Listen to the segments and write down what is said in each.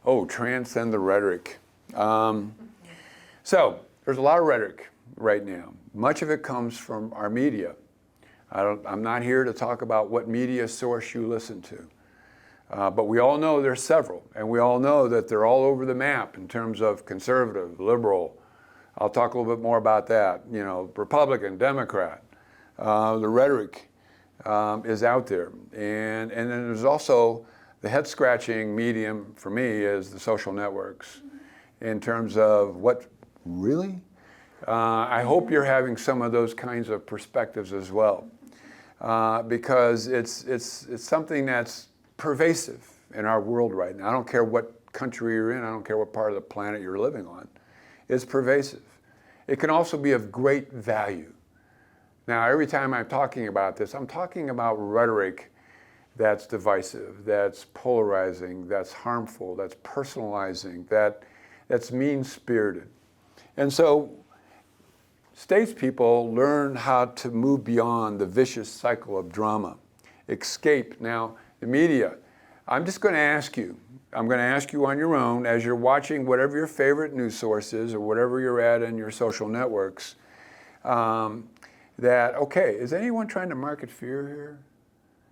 Oh, transcend the rhetoric. So there's a lot of rhetoric right now. Much of it comes from our media. I'm not here to talk about what media source you listen to. But we all know there's several, and we all know that they're all over the map in terms of conservative, liberal. I'll talk a little bit more about that. You know, Republican, Democrat. The rhetoric is out there. And then there's also the head-scratching medium for me is the social networks in terms of what, really? I hope you're having some of those kinds of perspectives as well, because it's something that's pervasive in our world right now. I don't care what country you're in. I don't care what part of the planet you're living on. It's pervasive. It can also be of great value. Now, every time I'm talking about this, I'm talking about rhetoric that's divisive, that's polarizing, that's harmful, that's personalizing, that's mean-spirited. And so statespeople learn how to move beyond the vicious cycle of drama, escape. Now, the media, I'm just going to ask you, I'm going to ask you on your own as you're watching whatever your favorite news source is or whatever you're at in your social networks, that, okay, is anyone trying to market fear here?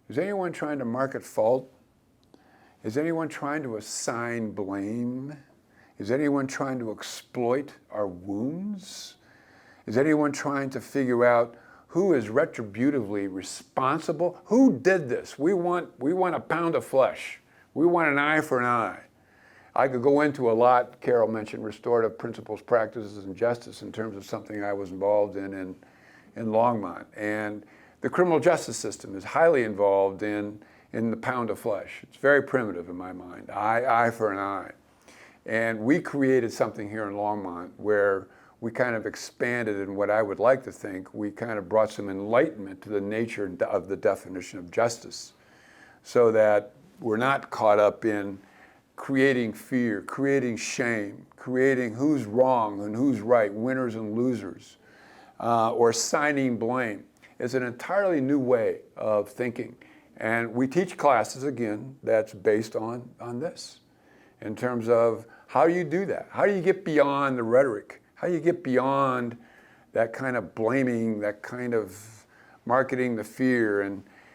Is anyone trying to market fault? Is anyone trying to assign blame? Is anyone trying to exploit our wounds? Is anyone trying to figure out who is retributively responsible? Who did this? We want a pound of flesh. We want an eye for an eye. I could go into a lot. Carol mentioned restorative principles, practices, and justice in terms of something I was involved in Longmont. And the criminal justice system is highly involved in the pound of flesh. It's very primitive in my mind, eye for an eye. And we created something here in Longmont where we kind of expanded in what I would like to think, we kind of brought some enlightenment to the nature of the definition of justice so that we're not caught up in creating fear, creating shame, creating who's wrong and who's right, winners and losers, or assigning blame. It's an entirely new way of thinking. And we teach classes, again, that's based on this in terms of how do you do that? How do you get beyond the rhetoric? How do you get beyond that kind of blaming, that kind of marketing the fear? And